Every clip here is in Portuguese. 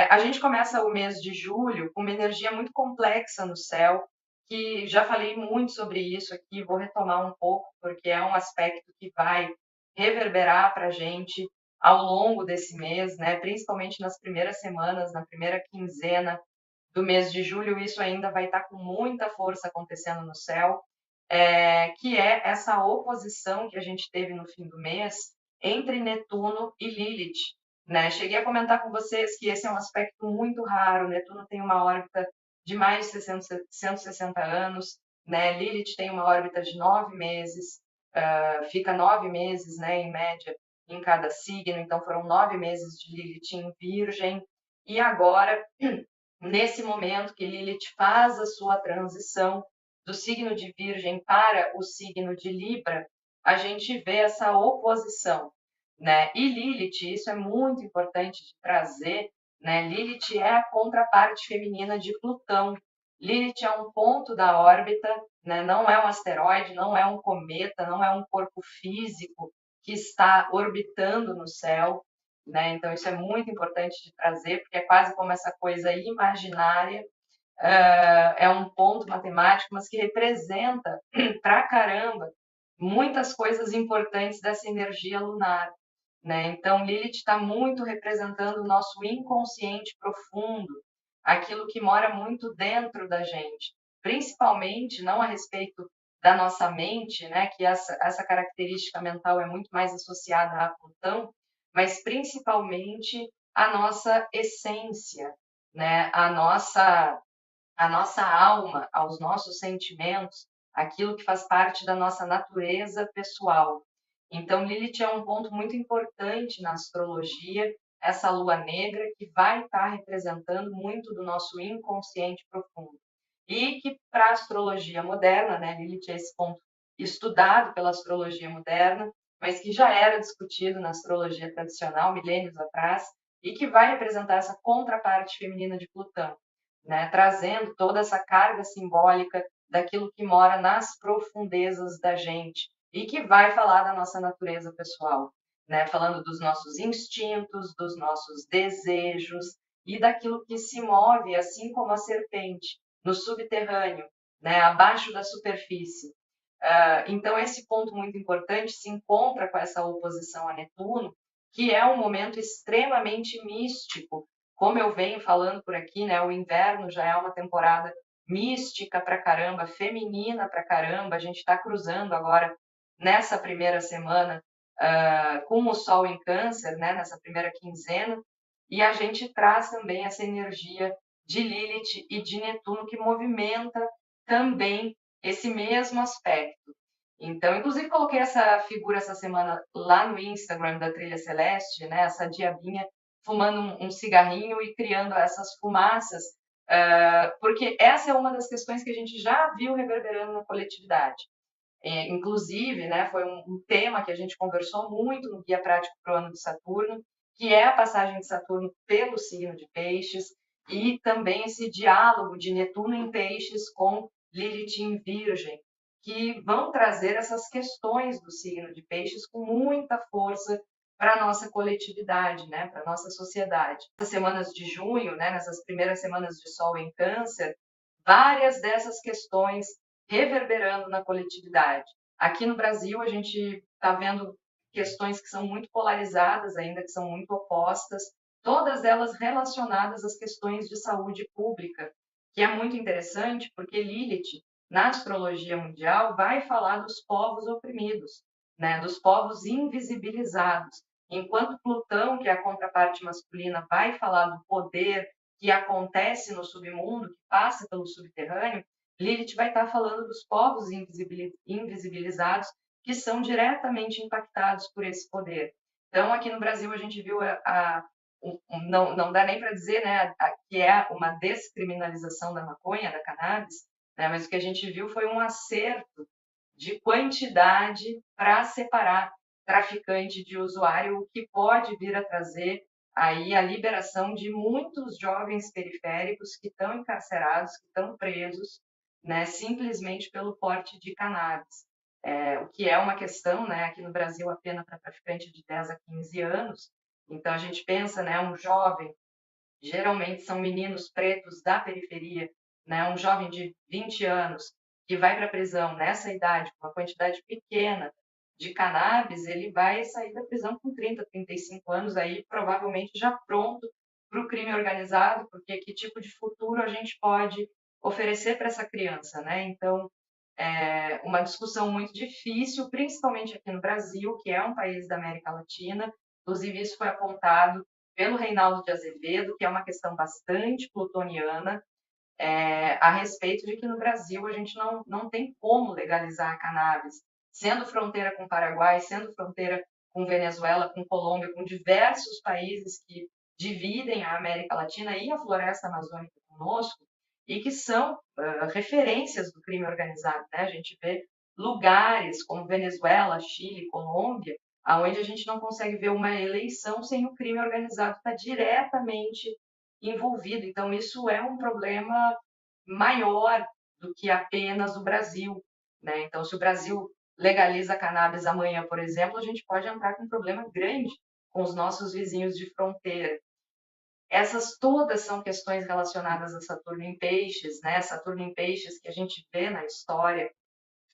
A gente começa o mês de julho com uma energia muito complexa no céu, que já falei muito sobre isso aqui, vou retomar um pouco, porque é um aspecto que vai reverberar para a gente ao longo desse mês, né? Principalmente nas primeiras semanas, na primeira quinzena do mês de julho, isso ainda vai estar com muita força acontecendo no céu, que é essa oposição que a gente teve no fim do mês entre Netuno e Lilith, né? Cheguei a comentar com vocês que esse é um aspecto muito raro. Netuno tem uma órbita de mais de 160 anos, né? Lilith tem uma órbita de 9 meses, fica 9 meses, né, em média, em cada signo. Então foram 9 meses de Lilith em Virgem. E agora, nesse momento que Lilith faz a sua transição do signo de Virgem para o signo de Libra, a gente vê essa oposição, né? E Lilith, isso é muito importante de trazer, né? Lilith é a contraparte feminina de Plutão. Lilith é um ponto da órbita, né? Não é um asteroide, não é um cometa, não é um corpo físico que está orbitando no céu, né? Então isso é muito importante de trazer, porque é quase como essa coisa imaginária, é um ponto matemático, mas que representa pra caramba muitas coisas importantes dessa energia lunar, né? Então, Lilith está muito representando o nosso inconsciente profundo, aquilo que mora muito dentro da gente, principalmente não a respeito da nossa mente, né? Que essa característica mental é muito mais associada a Plutão, mas principalmente a nossa essência, né? A nossa alma, aos nossos sentimentos, aquilo que faz parte da nossa natureza pessoal. Então, Lilith é um ponto muito importante na astrologia, essa lua negra que vai estar representando muito do nosso inconsciente profundo. E que para a astrologia moderna, né, Lilith é esse ponto estudado pela astrologia moderna, mas que já era discutido na astrologia tradicional milênios atrás, e que vai representar essa contraparte feminina de Plutão, né, trazendo toda essa carga simbólica daquilo que mora nas profundezas da gente e que vai falar da nossa natureza pessoal, né, falando dos nossos instintos, dos nossos desejos e daquilo que se move, assim como a serpente, no subterrâneo, né, abaixo da superfície. Então, esse ponto muito importante se encontra com essa oposição a Netuno, que é um momento extremamente místico. Como eu venho falando por aqui, né, o inverno já é uma temporada mística pra caramba, feminina pra caramba. A gente está cruzando agora nessa primeira semana com o Sol em Câncer, né, nessa primeira quinzena, e a gente traz também essa energia de Lilith e de Netuno que movimenta também esse mesmo aspecto. Então, inclusive, coloquei essa figura essa semana lá no Instagram da Trilha Celeste, né? Essa diabinha fumando um cigarrinho e criando essas fumaças, porque essa é uma das questões que a gente já viu reverberando na coletividade. Inclusive, né, foi um tema que a gente conversou muito no Guia Prático para o Ano de Saturno, que é a passagem de Saturno pelo signo de Peixes, e também esse diálogo de Netuno em Peixes com Lilith em Virgem, que vão trazer essas questões do signo de Peixes com muita força para a nossa coletividade, né, para a nossa sociedade. Nas semanas de junho, né, nessas primeiras semanas de Sol em Câncer, várias dessas questões reverberando na coletividade. Aqui no Brasil, a gente está vendo questões que são muito polarizadas ainda, que são muito opostas, todas elas relacionadas às questões de saúde pública, que é muito interessante porque Lilith, na astrologia mundial, vai falar dos povos oprimidos, né, dos povos invisibilizados, enquanto Plutão, que é a contraparte masculina, vai falar do poder que acontece no submundo, que passa pelo subterrâneo. Lilith vai estar falando dos povos invisibilizados que são diretamente impactados por esse poder. Então, aqui no Brasil, a gente viu não dá nem para dizer, né, que é uma descriminalização da maconha, da cannabis, né, mas o que a gente viu foi um acerto de quantidade para separar traficante de usuário, o que pode vir a trazer aí a liberação de muitos jovens periféricos que estão encarcerados, que estão presos, né, simplesmente pelo porte de cannabis. O que é uma questão, né, aqui no Brasil a pena para traficante de 10 a 15 anos, então a gente pensa, né, um jovem geralmente são meninos pretos da periferia, né? Um jovem de 20 anos que vai para a prisão nessa idade, com uma quantidade pequena de cannabis, ele vai sair da prisão com 30, 35 anos, aí provavelmente já pronto para o crime organizado, porque que tipo de futuro a gente pode oferecer para essa criança, né? Então, é uma discussão muito difícil, principalmente aqui no Brasil, que é um país da América Latina. Inclusive, isso foi apontado pelo Reinaldo de Azevedo, que é uma questão bastante plutoniana, a respeito de que no Brasil a gente não tem como legalizar a cannabis, sendo fronteira com o Paraguai, sendo fronteira com Venezuela, com Colômbia, com diversos países que dividem a América Latina e a floresta amazônica conosco, e que são referências do crime organizado. Né? A gente vê lugares como Venezuela, Chile, Colômbia, aonde a gente não consegue ver uma eleição sem o crime organizado estar diretamente envolvido. Então, isso é um problema maior do que apenas o Brasil. Né? Então, se o Brasil legaliza a cannabis amanhã, por exemplo, a gente pode entrar com um problema grande com os nossos vizinhos de fronteira. Essas todas são questões relacionadas a Saturno em Peixes, né? Saturno em Peixes que a gente vê na história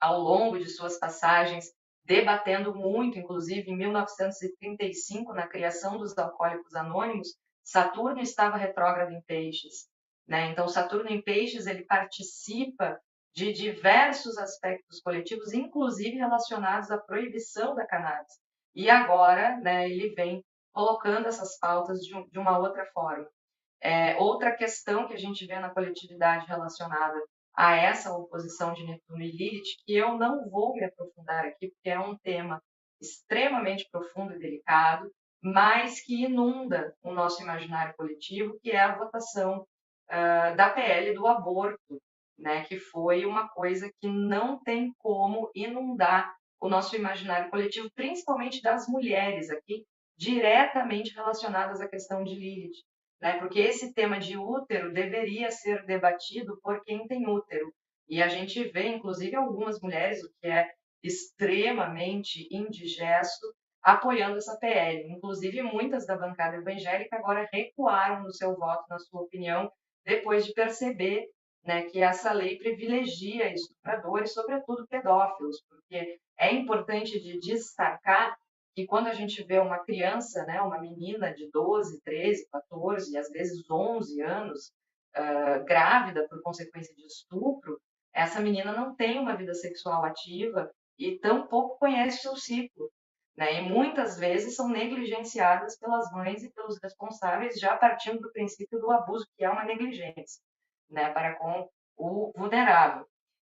ao longo de suas passagens, debatendo muito, inclusive em 1935, na criação dos Alcoólicos Anônimos, Saturno estava retrógrado em Peixes. Né? Então, Saturno em Peixes ele participa de diversos aspectos coletivos, inclusive relacionados à proibição da cannabis. E agora, né, ele vem colocando essas pautas de uma outra forma. Outra questão que a gente vê na coletividade relacionada a essa oposição de Netuno e Lilith, que eu não vou me aprofundar aqui, porque é um tema extremamente profundo e delicado, mas que inunda o nosso imaginário coletivo, que é a votação da PL do aborto, né, que foi uma coisa que não tem como inundar o nosso imaginário coletivo, principalmente das mulheres aqui, diretamente relacionadas à questão de Lilith. Né? Porque esse tema de útero deveria ser debatido por quem tem útero. E a gente vê, inclusive, algumas mulheres, o que é extremamente indigesto, apoiando essa PL. Inclusive, muitas da bancada evangélica agora recuaram no seu voto, na sua opinião, depois de perceber, né, que essa lei privilegia estupradores, sobretudo pedófilos, porque é importante de destacar que quando a gente vê uma criança, né, uma menina de 12, 13, 14, às vezes 11 anos, grávida por consequência de estupro, essa menina não tem uma vida sexual ativa e tampouco conhece o seu ciclo. Né? E muitas vezes são negligenciadas pelas mães e pelos responsáveis, já partindo do princípio do abuso, que é uma negligência, né, para com o vulnerável.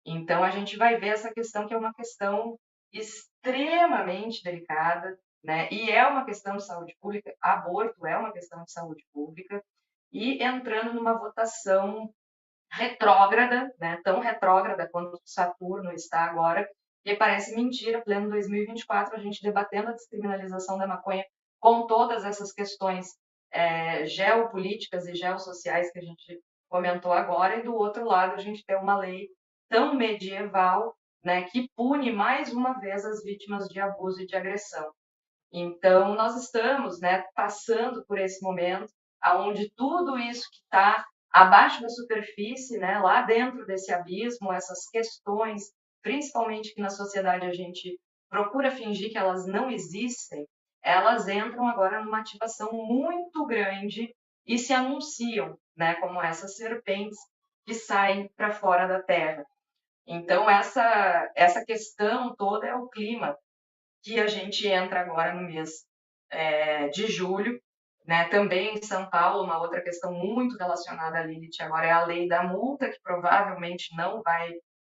Então, a gente vai ver essa questão que é uma questão extremamente delicada, né? E é uma questão de saúde pública, aborto é uma questão de saúde pública, e entrando numa votação retrógrada, né? Tão retrógrada quanto Saturno está agora, que parece mentira, pleno 2024, a gente debatendo a descriminalização da maconha com todas essas questões geopolíticas e geossociais que a gente comentou agora, e do outro lado a gente tem uma lei tão medieval, né, que pune mais uma vez as vítimas de abuso e de agressão. Então, nós estamos, né, passando por esse momento onde tudo isso que está abaixo da superfície, né, lá dentro desse abismo, essas questões, principalmente que na sociedade a gente procura fingir que elas não existem, elas entram agora numa ativação muito grande e se anunciam, né, como essas serpentes que saem para fora da Terra. Então, essa questão toda é o clima que a gente entra agora no mês de julho, né? Também em São Paulo, uma outra questão muito relacionada à Lilith agora é a lei da multa, que provavelmente não vai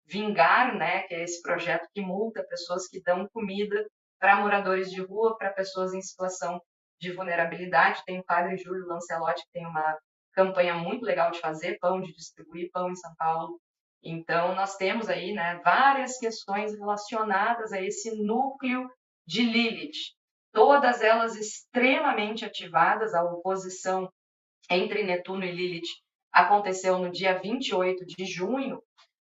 vingar, né? Que é esse projeto que multa pessoas que dão comida para moradores de rua, para pessoas em situação de vulnerabilidade. Tem o padre Júlio Lancelotti, que tem uma campanha muito legal de fazer pão, de distribuir pão em São Paulo. Então, nós temos aí, né, várias questões relacionadas a esse núcleo de Lilith, todas elas extremamente ativadas. A oposição entre Netuno e Lilith aconteceu no dia 28 de junho,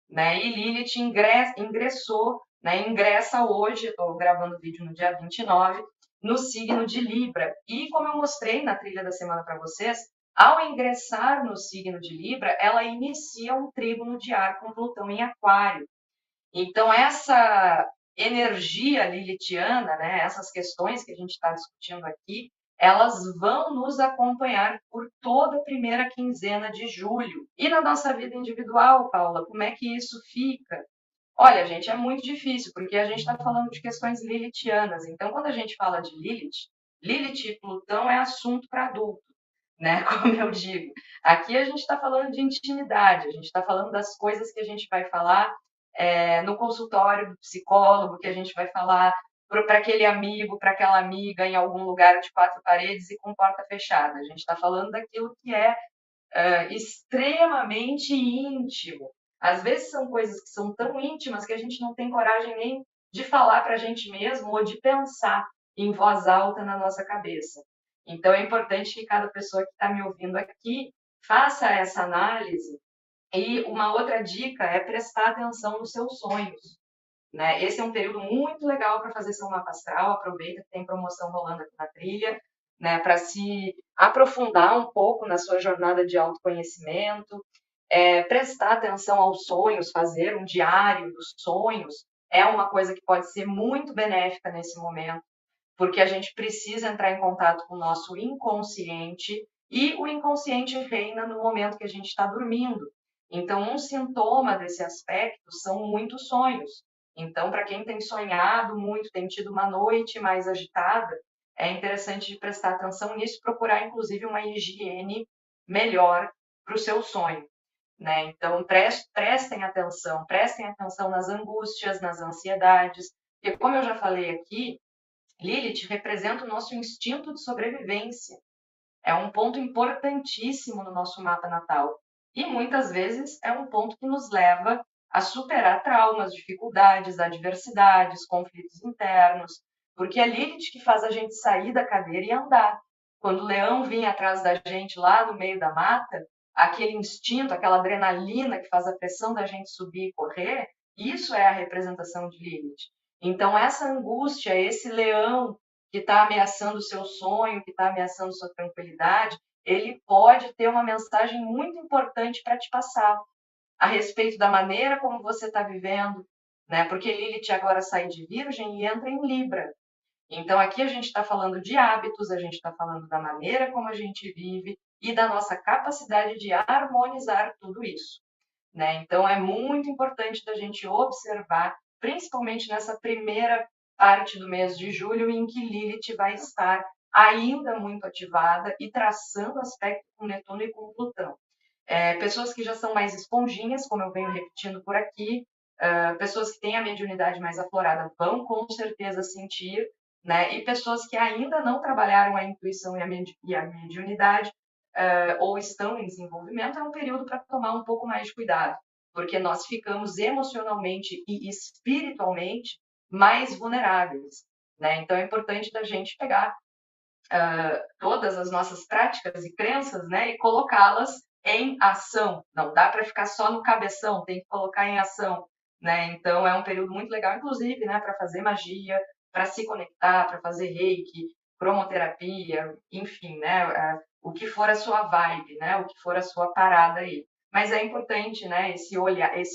né, e Lilith ingressou, né, ingressa hoje, estou gravando o vídeo no dia 29, no signo de Libra. E como eu mostrei na trilha da semana para vocês, Ao ingressar no signo de Libra, ela inicia um trígono de ar com Plutão em Aquário. Então, essa energia lilithiana, né, essas questões que a gente está discutindo aqui, elas vão nos acompanhar por toda a primeira quinzena de julho. E na nossa vida individual, Paula, como é que isso fica? Olha, gente, é muito difícil, porque a gente está falando de questões lilithianas. Então, quando a gente fala de Lilith, Lilith e Plutão é assunto para adulto, né? Como eu digo. Aqui a gente está falando de intimidade, a gente está falando das coisas que a gente vai falar no consultório do psicólogo, que a gente vai falar para aquele amigo, para aquela amiga, em algum lugar de quatro paredes e com porta fechada. A gente está falando daquilo que é extremamente íntimo. Às vezes são coisas que são tão íntimas que a gente não tem coragem nem de falar para a gente mesmo ou de pensar em voz alta na nossa cabeça. Então é importante que cada pessoa que está me ouvindo aqui faça essa análise. E uma outra dica é prestar atenção nos seus sonhos. Né? Esse é um período muito legal para fazer seu mapa astral. Aproveita que tem promoção rolando aqui na trilha, né? Para se aprofundar um pouco na sua jornada de autoconhecimento, prestar atenção aos sonhos, fazer um diário dos sonhos é uma coisa que pode ser muito benéfica nesse momento, porque a gente precisa entrar em contato com o nosso inconsciente e o inconsciente reina no momento que a gente está dormindo. Então, um sintoma desse aspecto são muitos sonhos. Então, para quem tem sonhado muito, tem tido uma noite mais agitada, é interessante de prestar atenção nisso, procurar inclusive uma higiene melhor para o seu sonho. Né? Então, prestem atenção nas angústias, nas ansiedades, porque, como eu já falei aqui, Lilith representa o nosso instinto de sobrevivência. É um ponto importantíssimo no nosso mapa natal. E muitas vezes é um ponto que nos leva a superar traumas, dificuldades, adversidades, conflitos internos, porque é Lilith que faz a gente sair da cadeira e andar. Quando o leão vinha atrás da gente lá no meio da mata, aquele instinto, aquela adrenalina que faz a pressão da gente subir e correr, isso é a representação de Lilith. Então, essa angústia, esse leão que está ameaçando o seu sonho, que está ameaçando sua tranquilidade, ele pode ter uma mensagem muito importante para te passar a respeito da maneira como você está vivendo, né? Porque Lilith agora sai de Virgem e entra em Libra. Então, aqui a gente está falando de hábitos, a gente está falando da maneira como a gente vive e da nossa capacidade de harmonizar tudo isso. Né? Então, é muito importante da gente observar, principalmente nessa primeira parte do mês de julho, em que Lilith vai estar ainda muito ativada e traçando aspecto com Netuno e com Plutão. Pessoas que já são mais esponjinhas, como eu venho repetindo por aqui, pessoas que têm a mediunidade mais aflorada vão com certeza sentir, né? E pessoas que ainda não trabalharam a intuição e a mediunidade ou estão em desenvolvimento, é um período para tomar um pouco mais de cuidado, porque nós ficamos emocionalmente e espiritualmente mais vulneráveis. Né? Então é importante da gente pegar todas as nossas práticas e crenças, né, e colocá-las em ação. Não dá para ficar só no cabeção, tem que colocar em ação. Né? Então é um período muito legal, inclusive, né, para fazer magia, para se conectar, para fazer reiki, cromoterapia, enfim, né, o que for a sua vibe, né, o que for a sua parada aí. Mas é importante, né, esse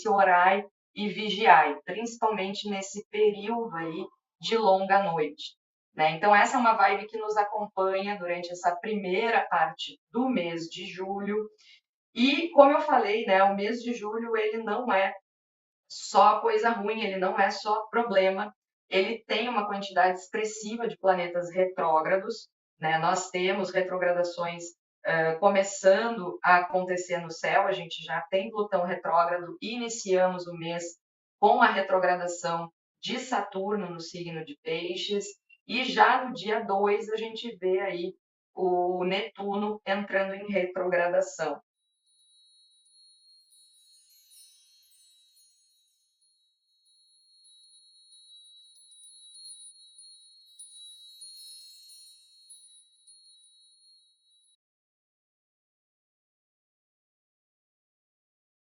orai e vigiai, principalmente nesse período aí de longa noite. Né? Então, essa é uma vibe que nos acompanha durante essa primeira parte do mês de julho. E, como eu falei, né, o mês de julho ele não é só coisa ruim, ele não é só problema. Ele tem uma quantidade expressiva de planetas retrógrados. Né? Nós temos retrogradações começando a acontecer no céu. A gente já tem Plutão retrógrado. Iniciamos o mês com a retrogradação de Saturno no signo de Peixes. E já no dia 2 a gente vê aí o Netuno entrando em retrogradação.